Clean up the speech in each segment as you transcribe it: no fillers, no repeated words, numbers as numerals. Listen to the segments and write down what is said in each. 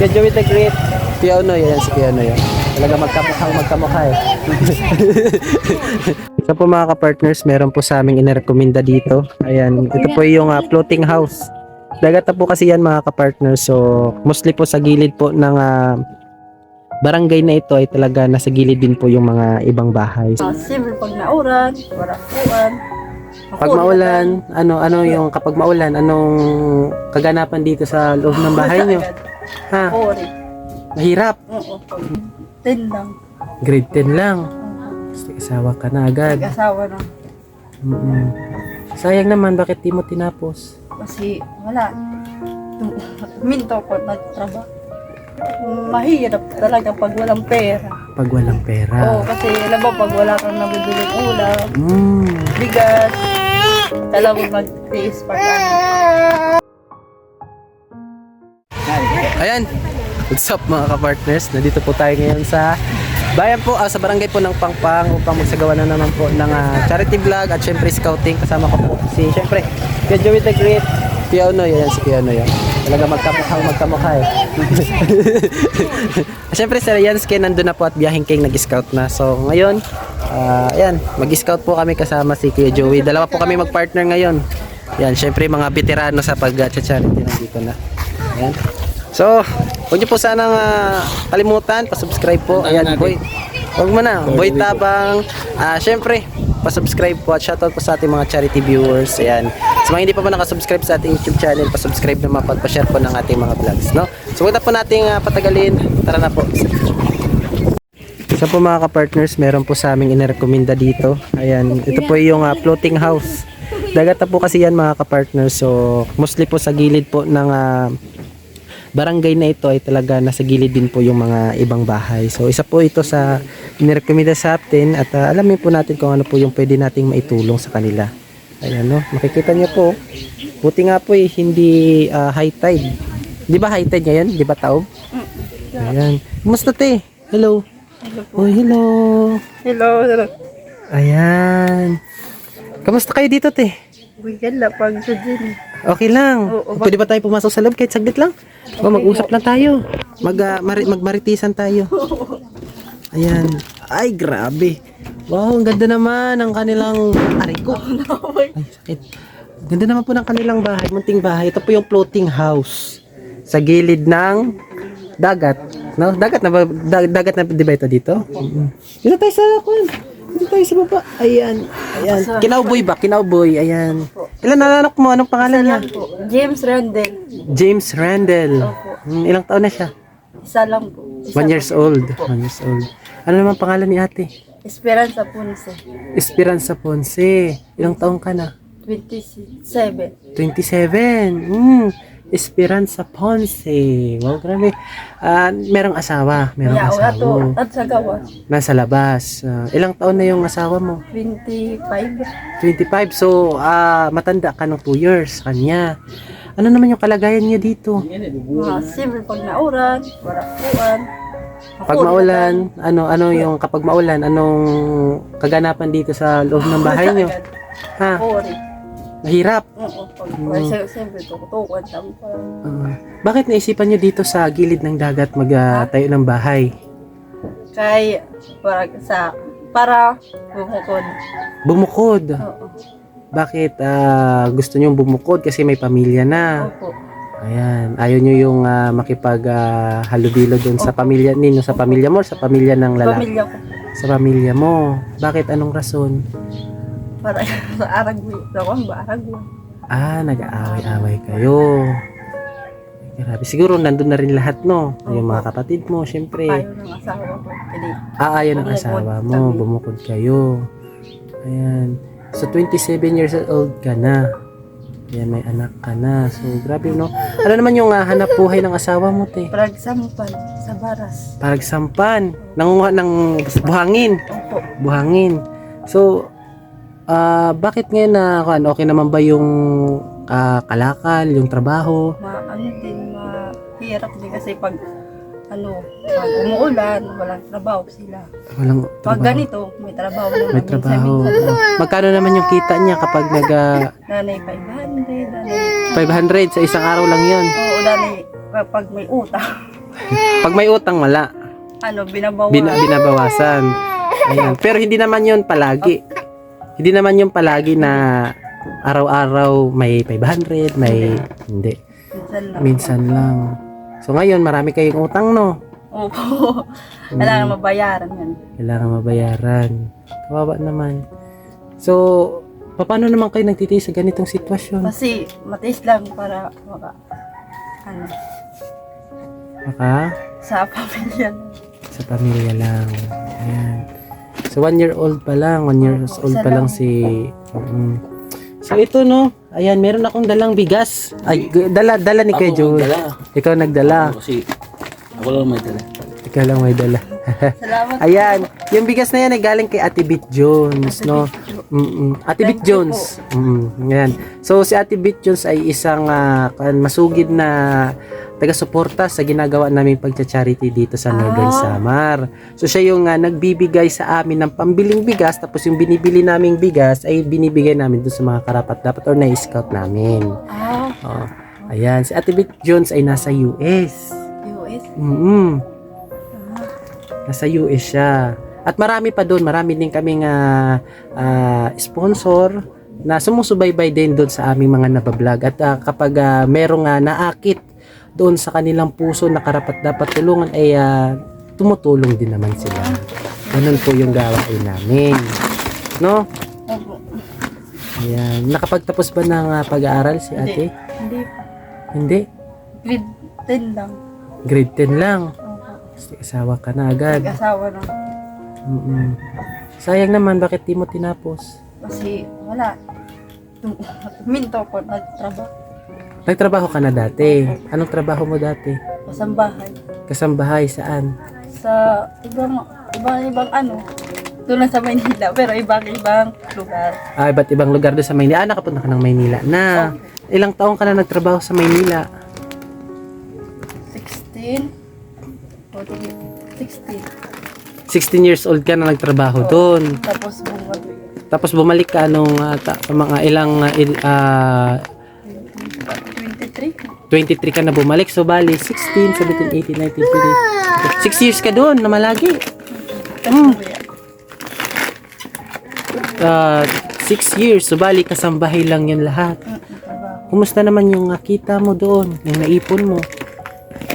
Kuya Joey the Great. Kuya Unoy, yan si Kuya Unoy. Talaga magkamukha eh. So po mga ka-partners, meron po sa aming inirekomenda dito. Ayan, ito po yung floating house. Dagat na po kasi yan mga ka-partners. So mostly po sa gilid po ng barangay na ito ay talaga nasa gilid din po yung mga ibang bahay. Siyempre pag nauran, wala kuwan. Pag maulan, ano yung kapag maulan, anong kaganapan dito sa loob ng bahay nyo? Ha? Ori. Mahirap. Oo. 10 lang. Grade 10 lang. Kasi asawa ka na agad. Nag-asawa na. Sayang naman, bakit di mo tinapos? Kasi wala. Minto ko nagtrabaho. Mahirap talaga pag walang pera. Pag walang pera. Oo, kasi alam mo, pag wala kang nabibiling ulam, Mm. bigas, talagang mag-tiis pag ano. Ayan. What's up mga ka-partners? Nandito po tayo ngayon sa bayan po, sa barangay po ng Pangpang upang magsagawa na naman po ng charity vlog at syempre scouting. Kasama ko po si syempre Kuya Joey the Great. Kuya Unoy, yan si Kuya Unoy. Talaga magkamukha eh. Syempre Sir Yanske nandun na po at biyahing king nag-scout na. So ngayon, ayan, mag-scout po kami kasama si Kuya Joey. Dalawa po kami mag-partner ngayon. Yan, syempre mga veterano sa pag-charity nandito na. Ayan. So, huwag niyo po sanang kalimutan, pa-subscribe po. Ayan, boy. Huwag mo na, Boy Tabang. Syempre, pa-subscribe po at shoutout po sa ating mga charity viewers. Ayan. Sa mga hindi pa nakasubscribe sa ating YouTube channel, pa-subscribe naman po at pa-share po ng ating mga vlogs, no? So, huwag na po nating patagalin. Tara na po. So po mga ka-partners, meron po sa aming inirekomenda dito. Ayan, ito po yung floating house. Dagat na po kasi yan mga ka-partners. So, mostly po sa gilid po ng barangay na ito ay talaga nasa gilid din po yung mga ibang bahay. So isa po ito sa inirekomenda sa atin at alamin po natin kung ano po yung pwede nating maitulong sa kanila. Ayan no, makikita niyo po. Buti nga po eh, hindi high tide. Di ba high tide ngayon? Di ba taob? Ayan. Kumusta te? Hello. Oh, hello. Hello, hello. Ayan. Kamusta kayo dito te? Gala pag sa din. Okay lang. Oo, Pwede ba tayo pumasok sa loob kahit saglit lang? O mag-usap lang tayo. Magmaritisan tayo. Ayan. Ay, grabe. Wow, ang ganda naman ng kanilang... Aray ko. Ay, sakit. Ganda naman po ng kanilang bahay. Munting bahay. Ito po yung floating house. Sa gilid ng dagat. No? Dagat na ba? Dagat na di ba ito dito? Dito tayo sa kwan. Dito tayo sa baba. Ayan. Ayan. Kinauboy ba? Kinauboy. Ayan. Ilan na anak mo? Anong pangalan niya? James Randall. James Randall. Opo. Ilang taon na siya? Isa lang po. 1 years old. 1 years old. Ano naman pangalan ni ate? Esperanza Ponce. Esperanza Ponce. Ilang taon ka na? 27. 27. Esperanza Ponce. Wow, grabe. Merong asawa. Merong Yeah, asawa. at sa gawas. Nasa labas. Ilang taon na yung asawa mo? 25. 25. So, matanda ka ng 2 years sa kanya. Ano naman yung kalagayan niya dito? Siyempre pag nauran, wala kuwan. Pag maulan, ano yung kapag maulan, anong kaganapan dito sa loob ng bahay niyo? Ha? Ori. Mahirap. Oo. Siyempre tukutukan. Bakit naisipan niyo dito sa gilid ng dagat magtayo ng bahay? Kay para bumukod. Bumukod. Oo. Bakit gusto niyo bumukod kasi may pamilya na? Opo. Ayan, ayaw niyo yung makipag halubilo doon sa pamilya ninyo, sa pamilya mo, sa pamilya ng lalaki. Pamilya ko. Sa pamilya mo. Bakit? Anong rason? Para sa Aragui. Ako ba Aragui? Nag-aaway-aaway kayo. Grabe. Siguro nandun na rin lahat, no? Yung mga kapatid mo, syempre. Ayaw ng asawa ko. Hindi. Ayaw ng Bumukod asawa mo. kami. Bumukod kayo. Ayan. So, 27 years old ka na. Ayan, may anak ka na. So, grabe, no? Ano naman yung hanap buhay ng asawa mo, te? Paragsampan sa Baras. Paragsampan. Nangunguha ng buhangin. Opo. Buhangin. So, bakit ngayon na okay naman ba yung kalakal, yung trabaho? Mahirap din kasi pag pag umuulan, walang trabaho sila. Walang Pag trabaho. ganito, may trabaho naman. May trabaho. Minsan-minsan. Magkano naman yung kita niya kapag Nanay 500, nanay. 500 sa isang araw lang yun? Oo, nanay, kapag may utang. Pag may utang, wala. Ano, binabawa. Binabawasan. Ayan. Pero hindi naman yun palagi. Hindi naman yun palagi na araw-araw may 500, may... Hindi. Minsan lang. Minsan lang. So ngayon, marami kayong utang, no? Opo. Kailangan mabayaran yan. Kailangan mabayaran. Kawawa naman. So, paano naman kayo nagtitiis sa ganitong sitwasyon? Kasi matiis lang para ano, Maka? sa pamilya. Sa pamilya lang. Ayan. So, 1 year old pa lang. 1 years old pa lang si... So, ito, no? Ayan, meron akong dalang bigas. Ay, dala ni Kuya Joe. Ikaw nagdala. Kasi ako lang may dala. Ikaw lang may dala. Salamat. Ayan, yung bigas na yan ay galing kay Ate Bit Jones, no? Ate Bit Thank you Jones. Ayan. So si Ate Bit Jones ay isang masugid na taga-suporta sa ginagawa naming pagcha-charity dito sa Northern Samar. So siya yung nagbibigay sa amin ng pambiling bigas, tapos yung binibili naming bigas ay binibigay namin doon sa mga karapat-dapat or na-scout namin. Oh. Ayan, si Ate Bit Jones ay nasa US. US? Nasa US siya. At marami pa doon, marami din kaming sponsor na sumusubaybay din doon sa aming mga nabablog. At kapag merong naakit doon sa kanilang puso na karapat dapat tulungan ay tumutulong din naman sila. Ganun po yung gawain namin. No? Opo. Ayan. Nakapagtapos ba ng pag-aaral si ate? Hindi. Hindi. Grade 10 lang. Grade 10 lang. Opo. Kasi asawa ka na agad. Nag-asawa na. Sayang naman, bakit di mo tinapos? Kasi wala. Minto ko, nagtrabaho. Nagtrabaho ka na dati. Anong trabaho mo dati? Kasambahay. Kasambahay saan? Sa ibang ano. Doon lang sa Maynila. Pero ibang lugar. Iba't ibang lugar doon sa Maynila. Nakapunta ka ng Maynila na. Ilang taong ka na nagtrabaho sa Maynila? 16. 16 years old ka na nagtrabaho doon. Tapos bumalik. Tapos bumalik ka nung mga ilang 23. 23 ka na bumalik. So bali 16, 17, 18, 19, 20. 6 years ka doon na malagi. 6 years. So bali kasambahay lang yun lahat. Kumusta naman yung kita mo doon? Yung naipon mo?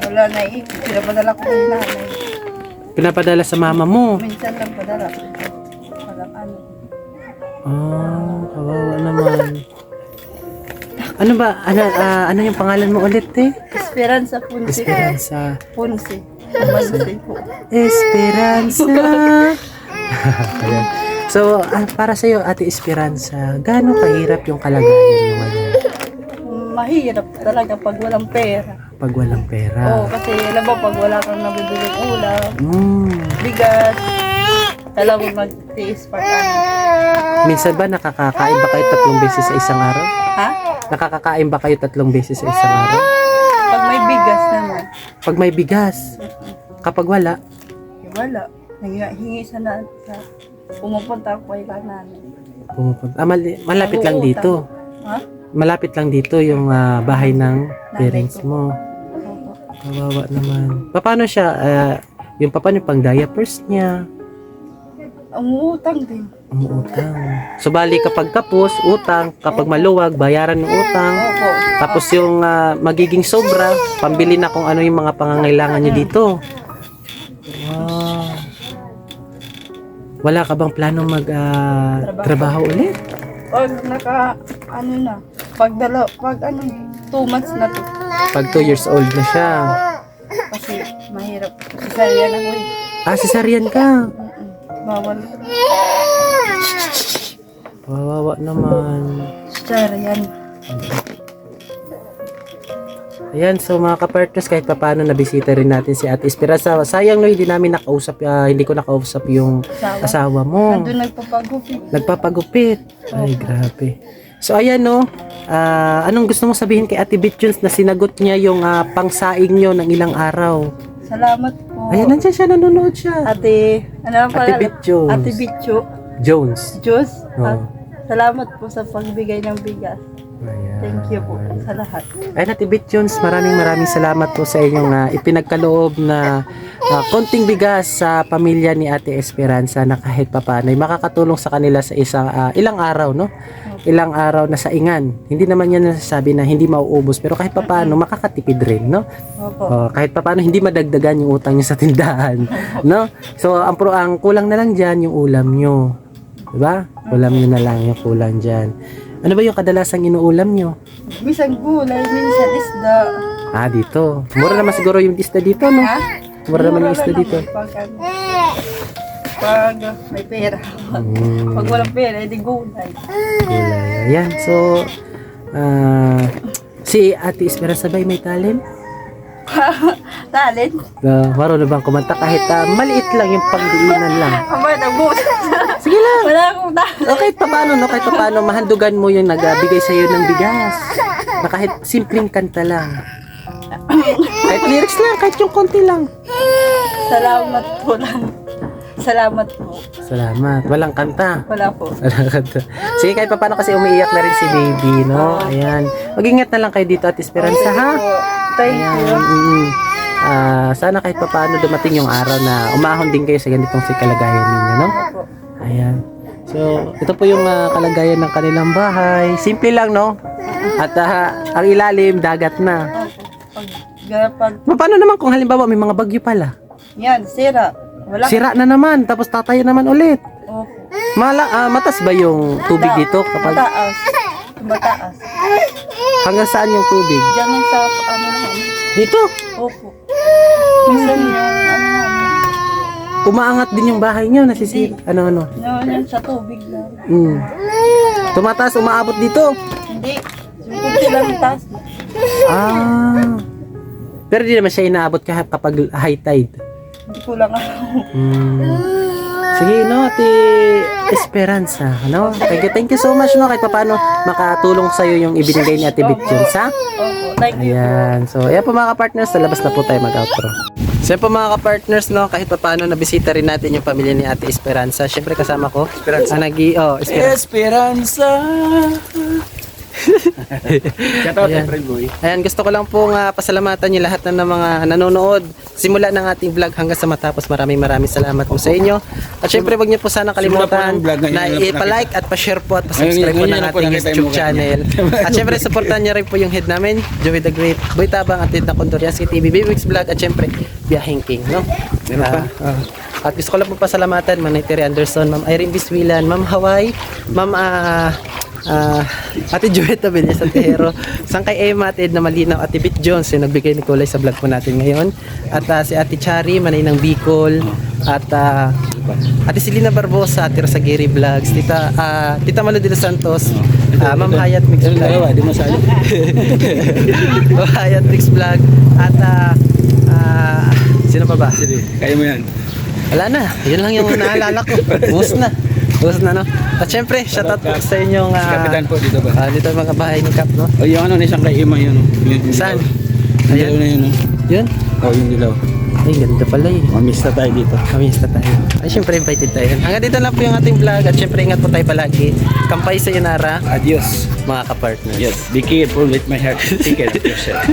Wala na pinapadala ko kay nanay. Pinapadala sa mama mo? Minsan lang padala. Walang ano. Kawawa naman. Ano ba? Ano yung pangalan mo ulit Esperanza Punce. Esperanza. Punce. Punce po. Esperanza. Ayan. So, para sa'yo, Ate Esperanza, gaano kahirap yung kalagayan mo ngayon? Mahirap talaga pag walang pera. Pag walang pera. Oo, kasi alam mo, pag wala kang nabibiling ulam, Mm. bigat, alam mo magtiis pag ano. Minsan ba nakakakain ba kayo 3 beses sa isang araw? Ha? Nakakakain ba kayo 3 beses sa isang araw? Pag may bigas naman, Pag may bigas. Kapag wala, wala. Hingi sa pumupunta ako kay nanay. pumupunta. Malapit lang Nag-uutang. dito. Ha? Malapit lang dito yung bahay ng parents mo. Opo. Kawawa naman. Paano siya? Yung paano pang diapers niya? Umuutang din. Umuutang. So bali kapag kapos, utang. Kapag maluwag, bayaran ng utang. Opo. Tapos yung magiging sobra, pambili na kung ano yung mga pangangailangan niya dito. Wow. Wala ka bang planong trabaho ulit? Pag ano na, pag 2 months na to. Pag 2 years old na siya. Kasi mahirap. Cesarean ako eh. Cesarean ka. Bawal. Kawawa naman. Cesarean. Ayan, so mga kapartners, kahit paano nabisita rin natin si Ate Esperanza. Sayang no, hindi namin nakausap, hindi ko nakausap yung asawa mo. Nandun nagpapagupit. Nagpapagupit. Ay, grabe. So ayan no, anong gusto mong sabihin kay Ate Bitchuns na sinagot niya yung pangsaing nyo ng ilang araw? Salamat po. Ayan, nandiyan siya, nanonood siya. Ate, ano ang Ate pangalan? Bitchuns. Ate Bitchu. Jones. Diyos. Oo. Salamat po sa pagbigay ng bigas. Ayan. Thank you po sa lahat. Ay, Ate Bit Jones, maraming salamat po sa inyong ipinagkaloob na konting bigas sa pamilya ni Ate Esperanza na kahit papaano ay makakatulong sa kanila sa isang ilang araw, no? Ilang araw na saingan. Hindi naman yan nasasabi na hindi mauubos, pero kahit papaano makakatipid rin, no? Opo. Kahit papaano hindi madagdagan yung utang niyo sa tindahan, no? So ang kulang na lang diyan yung ulam niyo. 'Di ba? Ulam niyo na lang yung kulang diyan. Ano ba yung kadalasang inuulam niyo? Minsan gulay, minsan isda. Dito. Mura naman siguro yung isda dito, no? Ha? Mura naman yung Mura isda lang dito. naman pag may pera. Pag walang pera, edi gulay. Gulay. Ayan. So, si Ate Esperanza ba may talent? Talent. Marunong bang kumanta kahit maliit lang yung pangdiinan lang? Aba, nagbukas. Sige lang. Wala akong talent. O kahit paano, no? Kahit paano, mahandugan mo yung nagbigay sa'yo ng bigas. Na kahit simpleng kanta lang. Kahit lyrics lang, kahit yung konti lang. Salamat po lang. Salamat po. Salamat. Walang kanta. Wala po. Walang kanta. Sige, kahit paano kasi umiiyak na rin si baby, no? Ayan. Mag-ingat na lang kayo dito at Esperanza, ha? Thank Ayan. you. Sana kahit paano dumating yung araw na umahon din kayo sa ganitong kalagayan ninyo, no? Opo. Ayan. So, ito po yung kalagayan ng kanilang bahay. Simple lang, no? At ang ilalim, dagat na. Pag Paano naman kung halimbawa may mga bagyo pala? yan, sira. Wala. Sira na naman, tapos tatayo naman ulit. Opo. Matas ba yung tubig dito? Kapag Mataas. Mataas. hanggang saan yung tubig? Diyan lang sa ano naman. Dito. Opo. Minsan yung ano naman. Umaangat din yung bahay niyo, nasisira. Ano? Yan sa tubig lang. Tumataas, umaabot dito. Hindi. Yung kunti lang yung taas. Pero di naman siya inaabot kapag high tide. Hindi ko lang alam. Sige, no, Ate Esperanza, no? Thank you so much, no? Kahit paano makatulong sa'yo yung ibinigay ni Ate Bitchons, ha? Opo. Thank you po. Ayan. So, ayan po mga ka-partners, sa labas na po tayo mag-outro. So, ayan po mga ka-partners, no? Kahit paano nabisita rin natin yung pamilya ni Ate Esperanza. Siyempre kasama ko. Esperanza. Esperanza. Shout out Ayan. kay friend boy. Ayan, gusto ko lang pong pasalamatan niyo lahat ng mga nanonood simula ng ating vlog hanggang sa matapos. Maraming salamat po sa inyo. At syempre, wag niyo po sana kalimutan Simula po ng vlog, ngayon na lang po i-like at pa-share po at pa-subscribe po Ngayon ng lang po ating nakita yung YouTube mukha channel. At syempre, supportan niyo rin po yung head namin, Joey the Great, Boy Tabang, at Tita Condoriansky TV, Bibix Vlog, at syempre, Biyaheng King, no? Meron pa? At gusto ko lang po pasalamatan, Ma'am Terry Anderson, Ma'am Irene Biswilan, Ma'am Hawaii, Ma'am Ate Joetta Bella Santero, Sangkay Emma at Edna Malinaw, Ate Bit Jones yung nagbigay ng kulay sa vlog po natin ngayon, at si Ate Chari Manay ng Bicol, at Ate Selena Barbosa, Ate Rosagiri Vlogs, Tita Malo de los Santos, Ma'am Hayat Mix Vlog, Dalawa, di masali. Ma'am Hayat Mix Vlog, at sino pa ba? Sige, kaya mo yan. Wala na, yun lang yung naalala ko. Buhos na, no? At syempre, shoutout po sa inyong Si Kapitan po dito ba? dito mga bahay ni Kap, no? O yung ano, isang kay Ima yun. Yung Saan? Yung dilaw na yun. Yun? O yung dilaw. Ay, ganda pala eh. Mamiss na tayo dito. Kamista tayo. Ay, syempre, invited tayo. Hanggang dito lang po yung ating vlog. At syempre, ingat po tayo palagi. Kampay sa Inara, Adios. mga kapartners. Yes, be careful with my heart. Take care of yourself.